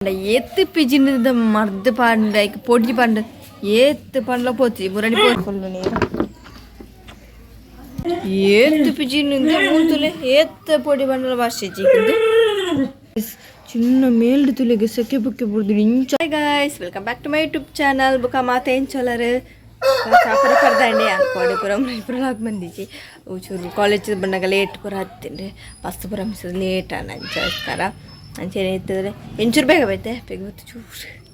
ஏத்து பிஜின்னு மருந்து பாண்ட பொடி பாண்ட ஏத்து பண்ணல போச்சு முரடி போச்சு ஏத்து பிஜின்னு ಮೂತುಲೆ ಏತ್ತ ಪೊಡಿ ಬಂಡಲ ವಾಶಿಜಿ ಚಿನ್ನ ಮೇಲ್ಡು ತುಲೆಗೆ ಸೆಕೆ ಬುಕ್ಕೆ ಬುಡ್ದು ಇಂಚ. Hi guys, welcome back to my YouTube channel. ಬುಕ ಮಾತೆ ಏನ್ ಚಲರು ಚಾಪರ ಪರ್ದಂಡೆ ಅನ್ಕೋಡಿ ಪುರ ಇಬ್ರಲಾಗ್ ಬಂದಿಜಿ ಚೂರು ಕಾಲೇಜ್ ಬಂದಾಗ ಲೇಟ್ ಪುರ ಹತ್ತಿಂಡ್ರೆ ಬಸ್ ಪುರ ಮಿಸದ ಲೇಟ್ ಅಂಚಸ್ಕಾರ ಅಂಚೆನೆ ಇತ್ತಂದರೆ ಎಂಚೂರು ಬೇಗ ಬೈತೆ ಬೇಗ ಹೊತ್ತು ಚೂರು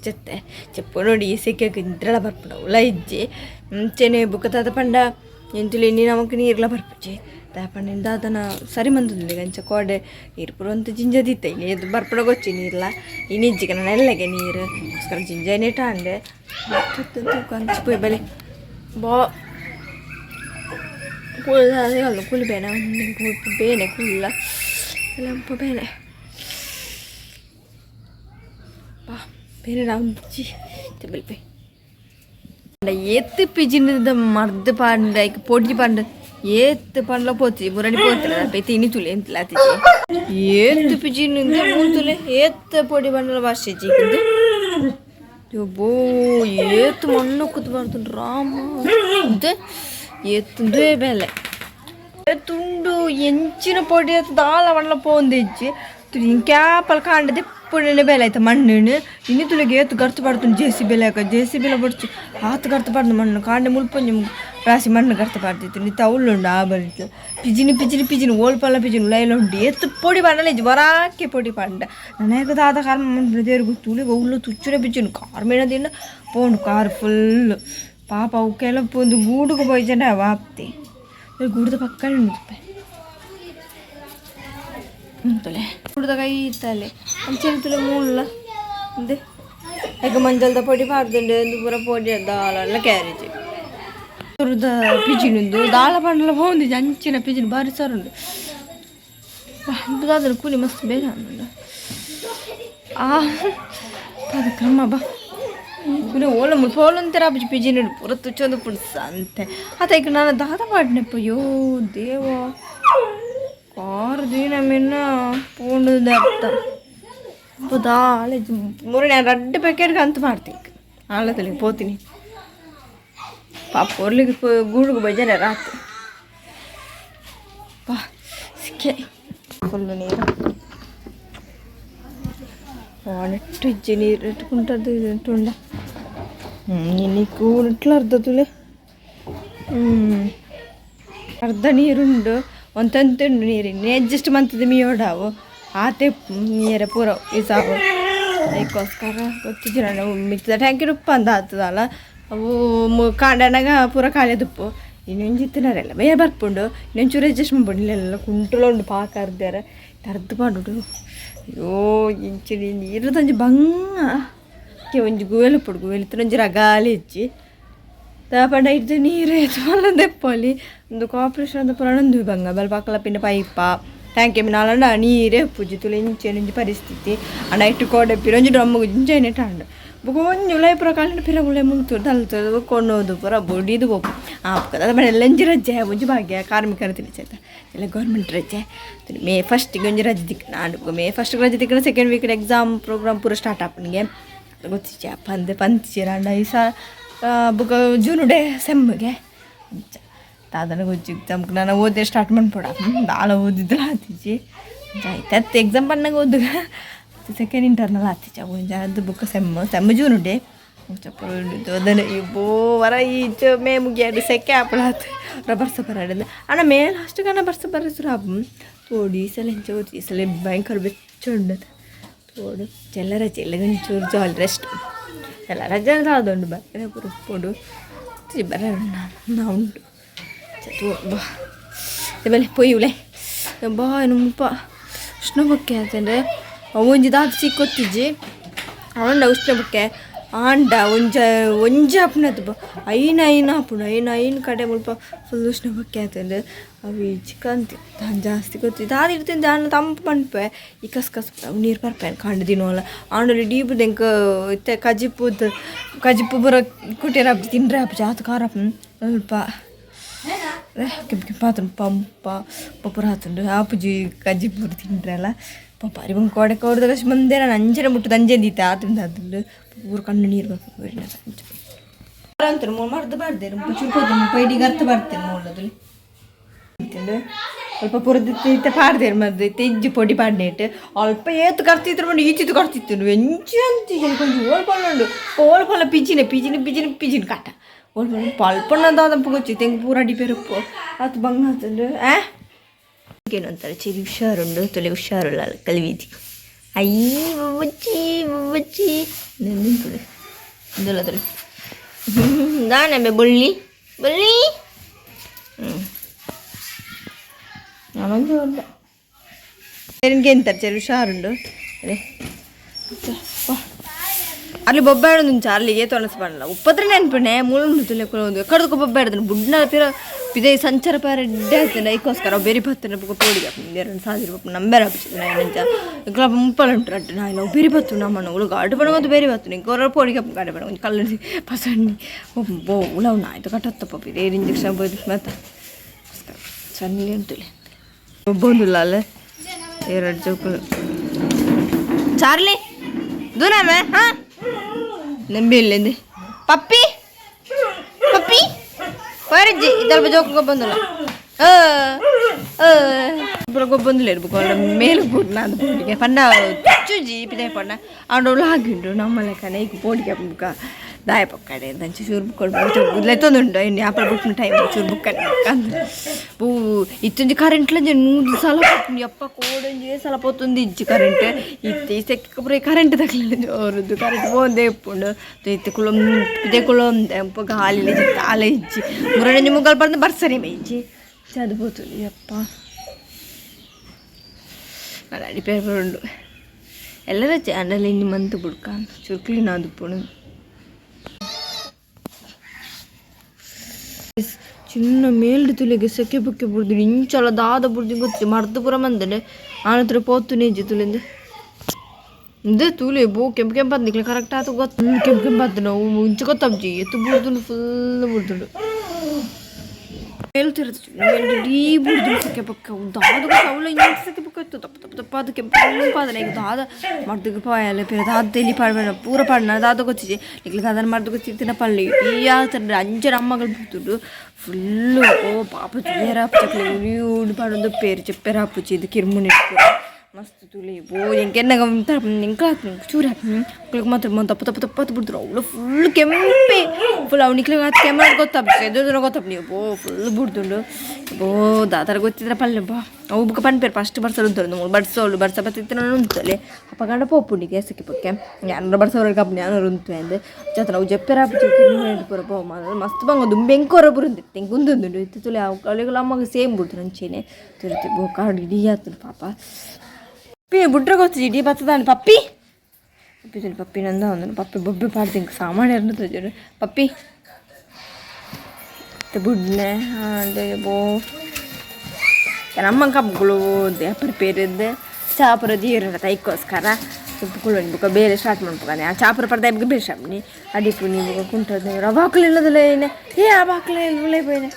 ಜತ್ತೆ ಚೆಪ್ಪ ನೋಡಿ ಸೆಕೆ ಇಂದ್ರಳ ಬರ್ಪುಡ ಉಲ ಇಜ್ಜಿ ಅಂಚೆನೆ ಬುಕ್ಕತಾದ ಪಂಡ ಎಂತುಲಿ ನೀ ನಮಕ್ ನೀರ್ಲ ಬರ್ಪುಜಿ ತಾಪಂಡಿಂದ ಅದನ್ನು ಸರಿ ಮಂದಿಲ್ಲ ಗಂಚ ಕೋಡೆ ನೀರು ಪುರ ಅಂತ ಜಿಂಜದಿತ್ತ ಇಲ್ಲಿ ಇದು ಬರ್ಪುಡ ಗೊಚ್ಚಿ ನೀರ್ಲ ಇನ್ನಿಜ್ಜಿಗೆ ನಾನು ಎಲ್ಲಗೆ ನೀರು ಗೋಸ್ಕರ ಜಿಂಜನೇ ಟಾಂಡೆ ಕಂಚು ಪೋಯ್ ಬೆಲೆ ಬಾ ಕುಳ್ಳೆ ಅಲ್ಲ ಕುಳಿ ಬೇನೆ ಬೇನೆ ಕುಳ್ಳ ಎಲ್ಲಂಪ ಬೇನೆ ಬಾ ಬೇರೆ ರಾಂಜಿ ತೆಬಲ್ಪೆ ஏத்து பிஜின்னு மருந்து பாண்ட பொடி பாண்ட ஏத்து பண்ணல போச்சு முரடி போத்துல போய் திணி துளி ಎಂತಲಾತಿಜಿ ಏತ್ತು ಪಿಜಿನ್ನು ಮೂತುಲೆ ಏತ್ತ ಪೊಡಿ ಬಂಡಲ ವಾಶಿಜಿ ಯಬ್ಬೋ ಏತ್ತು ಮಣ್ಣು ಕುತ್ಬಾರ್ದು ರಾಮ ಇದು ಏತ್ತುಂದೇ ಬೆಲೆ ತುಂಡು ಎಂಚಿನ ಪೊಡಿ ದಾಲ ಬಂಡಲ ಪೋಂದಿಜ್ಜಿ ಕ್ಯಾಪಲ್ ಕಾಂಡದೆ ಪುಣ್ಯನೇ ಬೇಲೆ ಆಯ್ತು ಮಣ್ಣು ಇನ್ನು ತುಳಿಗೆ ಏತು ಗರ್ತು ಪಾಡ್ತು ಜೇಸಿ ಬೆಲೆ ಜೇಸಿ ಬೆಲೆ ಬಡ್ಚು ಆತು ಗರ್ತು ಪಾಡ್ದು ಮಣ್ಣು ಕಾಂಡೆ ಮುಲ್ಪಂಜು ರಾಸಿ ಮಣ್ಣು ಗರ್ತು ಪಾಡ್ತಿತ್ತು ನಿತ್ತ ಉಳ್ಳುಂಡು ಆ ಬರಿತು ಪಿಜಿನಿ ಓಲ್ಪಲ್ಲ ಪಿಜಿನಿ ಲೈಲುಂಡು ಎತ್ತು ಪೊಡಿ ಪಾಂಡಲ್ಲ ಇಜ್ಜು ವರಾಕೆ ಪೊಡಿ ಪಾಂಡ ನನಗೆ ದಾದ ಕಾರ್ ದೇವ್ರಿಗೆ ತುಳಿಗೆ ಉಳ್ಳು ತುಚ್ಚುನೆ ಪಿಜಿನು ಕಾರ್ ಮೇಣದಿಂದ ಪೋಂಡು ಕಾರ್ ಫುಲ್ಲು ಪಾಪ ಅವಕ್ಕೆಲ್ಲ ಒಂದು ಗೂಡುಗೆ ಬೈಜಂಡೆ ವಾಪ್ತಿ ಗೂಡದ ಪಕ್ಕ ನಿಂತುಪ್ಪೆ ತುಲೆ ಹುಡ್ದಾಗ ಐತಲೆ ಅಂಚೆನೆ ತುಲೆ ಮೂಲ ಅಂದೆ ಈಗ ಮಂಜಲ್ದ ಪೊಡಿ ಪಾಡ್ದುಂಡೆ ಒಂದು ಪೂರ ಪೊಡಿ ದಾಲೆಲ್ಲ ಕ್ಯಾರೇಜ್ ತುರ್ದ ಪಿಜಿನುಂದು ದಾಳ ಪಂಡಲ ಹೋಂದಿಜಿ ಅಂಚಿನ ಪಿಜಿನು ಬಾರಿ ಸರುಂಡು ಅದನ್ನು ಕೂಲಿ ಮಸ್ತ್ ಬೇರೆ ಅನ್ನುಂಡು ಅದು ಕ್ರಮ ಬಾ ಪುನಃ ಓಲ ಮುಲ್ಪೋಲಂತರ ಬಜ್ಜಿ ಪಿಜಿನು ಪೂರ ತುಚ್ಚೊಂದು ಪುಡ್ಸ ಅಂತೆ ಆತ ಈಗ ನಾನು ದಾದ ಪಾಡ್ನೆಪ್ಪ ಯೋ ದೇವ ದಿನ ಮಿನ್ನ ಪೂಂಡದ ಅರ್ಥ ಆಳೆ ಮೂರು ನಾನು 2 ಪ್ಯಾಕೆಟ್ಗೆ ಅಂತ ಮಾಡ್ತೀನಿ ಆಳದಲ್ಲಿ ಪೋತೀನಿ ಪಾಪ ಒರ್ಲಿಗೆ ಗೂಡುಗು ಬಜಾರ ರಾತ್ರಿ ಪಾ ಸಿಕ್ಕೆ ಫುಲ್ಲು ನೀರು ನೆಟ್ಟು ಇಜ್ಜಿ ನೀರು ಇಟ್ಕೊಂಡದ್ದು ಇಟ್ಟುಂಡ ಇನ್ನು ಕೂಡಿಟ್ಲ ಅರ್ಧ ತುಲೆ ಅರ್ಧ ನೀರುಂಡು ಒಂತಂತುಂಡು ನೀರಿನ ಅಡ್ಜಸ್ಟ್ ಮಂತದ ಮೀಯೋಡಾವು ಆತೆ ನೀರ ಪೂರ ಇಸಾವು ಅದಕ್ಕೋಸ್ಕರ ಗೊತ್ತಿದ್ದೀರ ನಾವು ಮಿತ್ತದ ಟ್ಯಾಂಕಿ ಉಪ್ಪು ಅಂತ ಆಗ್ತದಲ್ಲ ಅವು ಕಾಂಡನಾಗ ಪೂರ ಖಾಲಿ ಉಪ್ಪು ಇನ್ನೊಂಜಿತ್ತಿನಾರೆಲ್ಲ ಬೇರೆ ಬರ್ಪುಂಡು ಇನ್ನೊಂಚೂರು ಅಡ್ಜಸ್ಟ್ ಮಾಡ್ಬಿಡು ಇಲ್ಲೆಲ್ಲ ಕುಂಟುಲುಂಡು ಪಾಕ ಅರ್ದಾರ ಅರ್ಧ ಮಾಡುಡು ಅಯ್ಯೋ ಇಂಚಿ ನೀರು ತಂಜಿ ಬಂಗ ಒಂಜಿ ಗುವೆಲು ಪುಡು ಗುವೆಲಿತ್ತು ಒಂಜಿ ರಗಾಲಿ ಹೆಚ್ಚಿ ತಾಪಂಡ ಇದ್ದು ನೀರು ಎತ್ತಲ್ಲ ದೆಪ್ಪಲ್ಲಿ ಒಂದು ಕಾಪರೇಷನ್ ಅಂತ ಪುರಾಣಂದು ಬಂಗ ಬಲ್ ಪಕ್ಕಲ ಪಿನ್ನ ಪೈಪ ಟ್ಯಾಂಕಿ ಮಿನಾಲಂಡ ನೀರೇ ಪೂಜಿ ತುಳು ಇಂಚೆನಂಜಿ ಪರಿಸ್ಥಿತಿ ಅಣ್ಣ ಇಟ್ಟು ಕೋಡೆ ಪಿರೊಂಜಿ ಡ್ರಮ್ಮಿಗೆ ಇಂಚೆನೆ ಟಾಂಡು ಬುಗ ಒಂಜಿ ಉಳೈ ಪುರ ಕಾಲಿನ ಪಿರ ಉಳೆ ಮುಂಗ್ತುರು ತಲ್ತದು ಕೊಂಡೋದು ಪುರ ಬೊಡಿದು ಗೋಪು ಆಪದ ಅದ ಮೇಲೆ ಎಲ್ಲಂಜಿ ರಜೆ ಒಂಜಿ ಭಾಗ್ಯ ಕಾರ್ಮಿಕರ ತಿಳಿಸೈತ ಎಲ್ಲ ಗೌರ್ಮೆಂಟ್ ರಜೆ ಮೇ ಫಸ್ಟಿಗೆ ಒಂಜಿ ರಜೆ ದಿಕ್ಕ ನಾಡು ಮೇ ಫಸ್ಟಿಗೆ ರಜೆ ದಿಕ್ಕ ಸೆಕೆಂಡ್ ವೀಕ್ ಎಕ್ಸಾಮ್ ಪ್ರೋಗ್ರಾಮ್ ಪೂರ ಸ್ಟಾರ್ಟ್ ಆಪನಿಗೆ ಗೊತ್ತಿಚ್ಚೆ ಪಂತಿಚೀರ ಅಂಡ ಈ ಬುಕ್ಕ ಜೂನು ಡೇ ಸೆಮ್ಮಿಗೆ ಅದನ್ನು ಗೊಜ್ಜಿ ಎಕ್ಸಾಮ್ಗೆ ನಾನು ಓದಿ ಸ್ಟಾರ್ಟ್ ಮಾಡ್ಬಿಡ ನಾಳೆ ಓದಿದ್ರೆ ಆತಿಜಿ ಆಯ್ತು ಎಕ್ಸಾಮ್ ಬಂದಾಗ ಓದುಗ ಸೆಕೆಂಡ್ ಇಂಟರ್ನಲ್ ಆತಿಜ ಒಂಜ ಅದು ಬುಕ್ಕ ಸೆಮ್ಮ ಜೂನು ಡೇ ಅದನ್ನು ಇಬ್ಬೋ ವರ ಈಚ ಮೇ ಮುಗಿಯಾಡು ಸೆಕೆ ಆಪಳ ಆತು ಬರ್ಸ ಬರಾಡಿಂದ ಅಣ್ಣ ಮೇಲೆ ಅಷ್ಟು ಕಣ ಬರ್ಸ ಬರಸ್ರು ಹಬ್ಬ ತೋಡಿ ಈ ಸಲ ಹೆಂಚ ಓದಿ ಈ ಸಲ ಭಯಂಕರ ಬೆಚ್ಚುಂಡದು ತೋಡು ಎಲ್ಲ ರಜೆ ಎಲ್ಲ ಗಂಚೂರು ಜಾಲಿ ರೆಸ್ಟ್ ಎಲ್ಲ ರಜೆ ಆದೊಂಡು ಬರ್ತಾರೆ ಪುರುಪೋಡು ಬರ ನಾ ಉಂಟು ಬಾ ಬೆಲೆ ಪೊಯ್ಯುಲೆ ಬಾ ನಮ್ಮಪ್ಪ ಉಷ್ಣ ಬಕ್ಕೆ ಅಂತಂದರೆ ಒಂಜಿ ದಾದ ಚಿಕ್ಕೊತ್ತಿಜ್ಜಿ ಅವನ ಉಷ್ಣ ಬಕ್ಕೆ ಆಂಡ ಒಂಜ ಅಪ್ಪನದು ಬಾ ಐನು ಹಾಪುಂಡು ಐನು ಕಡೆ ಮುಲ್ಪ ಫುಲ್ ಉಷ್ಣ ಬಕ್ಕೆ ಅಂತಂದ್ರೆ ಅವು ಚಿಕ್ಕಂತಿ ನಾನು ಜಾಸ್ತಿ ಗೊತ್ತಿದ್ದು ಅದು ಇರ್ತೀನಿ ನಾನು ತಂಪು ಪಂಪೆ ಈ ಕಸ್ ನೀರು ಬರ್ಪೇನೆ ಕಂಡು ದಿನವಲ್ಲ ಆಂಡಲ್ಲಿ ಡೀಬುದು ಹೆಂಗ ಇತ್ತೆ ಕಜಿಪು ಬರೋ ಕುಟಿಯರ ಹಬ್ಬ ತಿಂಡ್ರೆ ಹಬ್ಬ ಜಾತ ಖಾರ ಸ್ವಲ್ಪ ಕೆಂಪು ಪಾತ್ರ ಪಂಪ ಪಪ್ಪುರ ಹಾತುಂಡು ಆಪುಜಿ ಕಜಿಪುರ ತಿಂಡ್ರಲ್ಲ ಪಾರಿ ಬಂದು ಕೋಡೆ ಕೋಡ್ದಾಗ ಮಂದಿ ನಾನು ಅಂಜನೆ ಮುಟ್ಟದ ಅಂಜಂದಿತ್ತೆ ಆದ್ರಿಂದ ಅದ್ರಲ್ಲಿ ಊರು ಕಣ್ಣು ನೀರು ಅಂತಾರೆ ಮರ್ದು ಬಾರ್ದೆ ಚುರ್ಕೋದು ಪೈಡಿಗೆ ಅರ್ಥ ಬರ್ತೇನೆ ನೋಡೋದ್ರಲ್ಲಿ ಸ್ವಲ್ಪ ಪುರದಿತ್ತ ಪಾಡ್ದೇರು ಮದ್ದು ತೆಜ್ಜಿ ಪೊಡಿ ಪಾಡ್ನೇಟ್ ಅಲ್ಪ ಏತು ಕರ್ತಿದ್ರು ಮಾಡಿ ಈಚಿತ್ತು ಕರ್ತಿತ್ತು ಎಂಚು ಅಂತಿಗೆ ಕೊಂಚ ಓಲ್ಪಳ್ಳು ಓಲ್ಪಲ್ಲ ಪಿಜಿನ ಕಾಟ ಓಲ್ಪಳ್ಳು ಪಲ್ಪಣ್ಣದಾದಂಪ ಗೊಚ್ಚಿ ತೆಂಗು ಪೂರ ಅಡಿಪೇರಪ್ಪು ಅದು ಬಂಗ ಆತಂದು ಏನು ಅಂತಾರೆ ಚಿರಿ ಹುಷಾರುಂಡು ತೊಲೆ ಹುಷಾರುಲ್ಲ ಕಲಿವಿದಿ ಅಯ್ಯ ಬೊಬ್ಬಚ್ಚಿ ನಿಂತುಳೆ ಇದೆಲ್ಲ ತೊಲೆ ದಾನೆ ಬೊಳ್ಳಿ ನಮಗೆ ಇಲ್ಲ ನಿನಗೆ ಎಂತಾರೆ ಚೆರು ಹುಷಾರುಂಡು ಅದೇ ಅಲ್ಲಿ ಬೊಬ್ಬಾಡೋದು ಚಾರ್ಲಿಗೆ ತೊಳಸ್ಬಾರಲ್ಲ ಉಪ್ಪತ್ರ ನೆನ್ಪಣೆ ಮುಳ್ಳು ತುಲೆಕೊಂಡು ಕಡ್ದು ಬೊಬ್ಬಾಡ್ದು ಬುಡ್ನ ಪಿದೆ ಸಂಚಾರ ಪಾರಡ್ಡೆ ಆಯ್ತಾನೆ ಐಕೋಸ್ಕರ ಬೇರೆ ಬತ್ತನ ತೋಡಿಗೆ ಎರಡು ಸಾವಿರ ರೂಪಾಯಿ ನಂಬರ್ ಹಾಕಿಸಿದ್ದು ನಾನು ಇಕ್ಲ ಮುಪ್ಪಲು ಉಂಟು ನಾನು ಬೇರೆ ಬತ್ತು ನಮ್ಮನ್ನು ಉಳು ಗಾಡು ಬಣ ಮತ್ತು ಬೇರೆ ಬತ್ತು ನಿಂಗೆ ಹೊರ ಪೋಡಿಗೆ ಗಾಡಿ ಬಣ ಒಂದು ಕಲ್ಲಡಿ ಪಸಣ್ಣಿ ಬೋ ಉಳವ್ನ ಆಯ್ತು ಕಟ್ಟತ್ತಪ್ಪ ಬೇರೆ ಇಂಜೆಕ್ಷನ್ ಬೋದು ಮತ್ತೆ ಸಣ್ಣಿ ಉಂಟುಲೆ ಒಬ್ಬೊಂದಿಲ್ಲ ಅಲ್ಲ ಎರಡು ಚೌಕಲು ಚಾರ್ಲಿ ದೂರಮೇ ಹಾಂ ನಂಬಿ ಇಲ್ಲಿಂದ ಪಪ್ಪಿ ಪರಜ್ಜಿ ಇದಲ್ಪ ಜೋಕ ಗೊಬ್ಬಂದಿಲ್ಲ ಗೊಬ್ಬಂದಿಲ್ಲ ಇರ್ಬೇಕು ಅವಳ ಮೇಲೆ ಬಿಟ್ಟು ನಾನು ಪೋಟಿಗೆ ಪಂಡ ಚುಜಿ ಪಿದೆ ಪಂಡ ಅವಳು ಹಾಕಿಂಡು ನಮ್ಮ ಲೆಕ್ಕನ ಈಗ ಪೋಟಿಗೆ ಬುಕ್ಕ ದಾಯ ಪಕ್ಕಡೆ ದಂಚಿ ಚೂರು ಬುಕ್ಕೊಂಡು ಲೆತ್ತೊಂದುಂಟು ಇನ್ನು ಯಾಪಲ ಬಿಟ್ಟು ಟೈಮ್ ಚೂರು ಬುಕ್ಕಡೆ ಅಂದ್ರೆ ಪೂ ಇತ್ತೊಂದು ಕರೆಂಟ್ಲ ನೂರು ಸಲ ಪೋತು ಎಪ್ಪ ಕೋಡಂಜಿ ಸಲ ಪೋತೊಂದು ಇಜ್ಜಿ ಕರೆಂಟ್ ಈ ಸೆಕ್ಕ ಕರೆಂಟ್ ತಗಲಿಲ್ಲ ಅವರದ್ದು ಕರೆಂಟ್ ಹೋದೆ ಇಪ್ಪುಂಡು ಇತ್ತೆ ಕುಳಂ ಇದೇ ಕುಳಂದೆ ಅಪ್ಪ ಗಾಲಿ ತಾಲ ಇಜ್ಜಿ ಮುರಡಂಜಿ ಮುಗ್ಗಲ್ ಬಂದು ಬರ್ಸರಿ ಇಜ್ಜಿ ಅದು పోతుంది ಅಪ್ಪ ಅದು ಅಡಿಪೇರು ಉಂಡು ಎಲ್ಲರ ಚಾನಲ್ ಇನ್ನು ಮಂತ್ ಬುಡ್ಕ ಚುರ್ಕ್ಲಿನ ಅದು ಪುಣು ಚಿನ್ನ ಮೇಲ್ಡು ತುಳಿಗೆ ಸೆಕೆ ಬುಕ್ಕೆ ಬುಡ್ದು ಇಂಚಲ ದಾದ ಬುಡ್ದು ಗೊತ್ತಿ ಮರ್ದು ಪುರ ಮಂದನೆ ಆನತ್ರ ಪೋತು ನೇಜಿ ತುಳಿಂದು ಇದೇ ತುಳಿ ಬೋ ಕೆಂಪಂದು ನಿಕ್ಲೆ ಕರೆಕ್ಟ್ ಆಯ್ತು ಗೊತ್ತು ಕೆಂಪಂದು ನಾವು ಮುಂಚೆ ಗೊತ್ತಬ್ಜಿ ಎತ್ತು ಬುಡ್ದು ಫುಲ್ ಬುಡ್ದು ಹೇಳ್ತಿರುತ್ತೆ ಡೀ ಬುಡ್ದು ಸೆಕೆ ಪಕ್ಕ ದಾದ ಅವಳ ಇಂಚ ಸೆಕೆ ಪಕ್ಕ ಇತ್ತು ತಪ್ಪ ಅದು ಕೆಂಪಾದನೆ ಈಗ ದಾದ ಮರ್ದು ಪಾಯಲ್ಲ ಪೇರ ದಾದ ತೆಲಿ ಪಾಡ್ಬೇಡ ಪೂರ ಪಾಡ್ನ ದಾದ ಗೊತ್ತಿದ್ದೆ ನಿಕ್ಲೆ ದಾದನ ಮರ್ದು ಗೊತ್ತಿತ್ತಿನ ಪಳ್ಳಿ ಈ ಆತರ ಅಂಜರ ಅಮ್ಮಗಳು ಬಿಡ್తుడు ಫುಲ್ಲು ಓ ಪಾಪ ಬೇರೆ ಹಪ್ಪಚಕ್ಲಿ ಉಡಿ ಪಾಡೊಂದು ಪೇರು ಚೆಪ್ಪೆರ ಹಪ್ಪುಚ್ಚಿ ಇದು ಕಿರ್ಮುನಿ ಮಸ್ತ್ ತುಳಿ ಬೋ ಎಂಕೆನ್ನಾಗ ನಿಂಕ ಚೂರು ಹಾಕಿ ಮಾತ್ರ ತಪ್ಪತ್ತು ಬಿಡ್ತಾರೆ ಅವಳು ಫುಲ್ ಕೆಂಪೆ ಫುಲ್ ಅವ್ನಿಕ್ಲಿಗೆ ಅದು ಕೆಮ್ಮೆ ಗೊತ್ತಪ್ಪ ಎದುರು ಗೊತ್ತಪ್ಪ ನೀವು ಬೋ ಫುಲ್ ಬಿಡ್ದುಂಡು ಬೋ ದಾತರ ಗೊತ್ತಿದ್ರೆ ಪಲ್ಲೆ ಬಾ ಅವು ಬುಕ್ಕ ಪನ್ಪೇರು ಫಸ್ಟ್ ಬರ್ಸೋರು ಅಂತಾರೆ ನಾವು ಬಡ್ಸೋಳು ಬರ್ಸ ಬತ್ತಿತ್ತು ನಾನು ಉಂಟಲೆ ಅಪ್ಪ ಗಂಡ ಪೋಪುಂಡಿಗೆ ಸೆಕೆ ಪಕ್ಕೆ ಯಾರು ಬರ್ಸೋರಿಗೆ ಕಪ್ಪು ಯಾರು ಉಂಟು ಅಂದೆ ಜೊತೆ ನಾವು ಜಪ್ಪೆರ ಪೂರ ಪೋ ಮಸ್ತ್ ಬಂಗ ದುಂಬೆ ಹೆಂಕೋರ ಬುರುಂದು ತೆಂಗೆ ಗುಂದುಂಡು ಇತ್ತು ತುಳಿ ಅವಳಿಗೆಲ್ಲ ಅಮ್ಮಗೆ ಸೇಮ್ ಬಿಡ್ತು ನಂಚೇನೆ ತುಳಿತಿ ಬೋ ಕಾಡು ಇಡೀ ಆತನು ಪಾಪ ಪಪ್ಪಿ ಬುಡ್ರ ಗೊತ್ತಿದ್ದಿ ಇಡೀ ಬರ್ತದಾನೆ ಪಪ್ಪಿ ಪಪ್ಪಿ ನಂದ ಒಂದು ಪಪ್ಪಿ ಬೊಬ್ಬೆ ಪಾಡ್ತೀನಿ ಸಾಮಾನ್ಯ ತೋಜರು ಪಪ್ಪಿ ಬುಡ್ನೆ ಅದೇ ಬೋ ನಮ್ಮ ಕಬ್ಬುಗಳು ದೇಪರ ಪೇರಿದ್ದೆ ಚಾಪುರ ದೀರ ತೈಕೋಸ್ಕರ ಸುಪ್ಪುಗಳು ಬುಕ್ಕ ಬೇರೆ ಸ್ಟಾರ್ಟ್ ಮಾಡ್ಬೇಕಾನೆ ಆ ಚಾಪುರ ಪರ್ದ ಬಗ್ಗೆ ಬೇರೆ ಶಾಪ್ನಿ ಅಡಿಪುನಿ ಬುಕ್ಕ ಕುಂಟದ ಅವಾಕ್ಲು ಇಲ್ಲದಲ್ಲ ಏನೇ ಆ ಬಾಕ್ಲೆ ಇಲ್ಲೇ పోయినా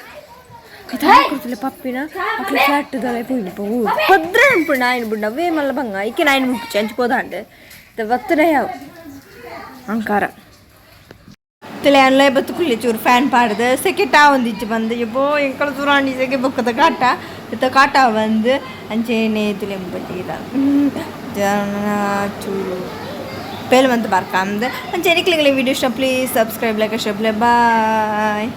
ಕೊಡ್ತಿಲ್ಲ ಪಪ್ಪಿನ ಮಕ್ಳು ಫ್ಲಾಟ್ದಲ್ಲ పోయిన పోవు పొద్దున ఇప్పుడు నాయన బుడ్డ అవే మళ్ళీ బంగా ఇక నాయన ముప్పు చంచిపోదా అంటే వత్తడయ్యావు ಅಂಕಾರ ತಲೆ ಅನ್ಲೇ ಬತ್ತುಕುಲ್ಲಿ ಚೂರು ಫ್ಯಾನ್ ಪಾಡ್ದು ಸೆಕೆ ಟಾ ಒಂದಿಚ್ಚು ಬಂದು ಎಬ್ಬೋ ಎಂಕಳ ಚೂರಾಣಿ ಸೆಕೆ ಬೊಕ್ಕದ ಕಾಟ ಇತ್ತ ಕಾಟ ಬಂದು ಅಂಚೇನೆ ತುಲೆ ಬಟ್ಟಿದ ಚೂರು ಪೇಲ್ ಮಂತ್ ಬರ್ಕಂದು ಅಂಚೆ ನಿಕ್ಲಿಗೆ ವಿಡಿಯೋ ಇಷ್ಟ ಪ್ಲೀಸ್ ಸಬ್ಸ್ಕ್ರೈಬ್ ಲೈಕ್ ಶಬ್ಲೆ ಬಾಯ್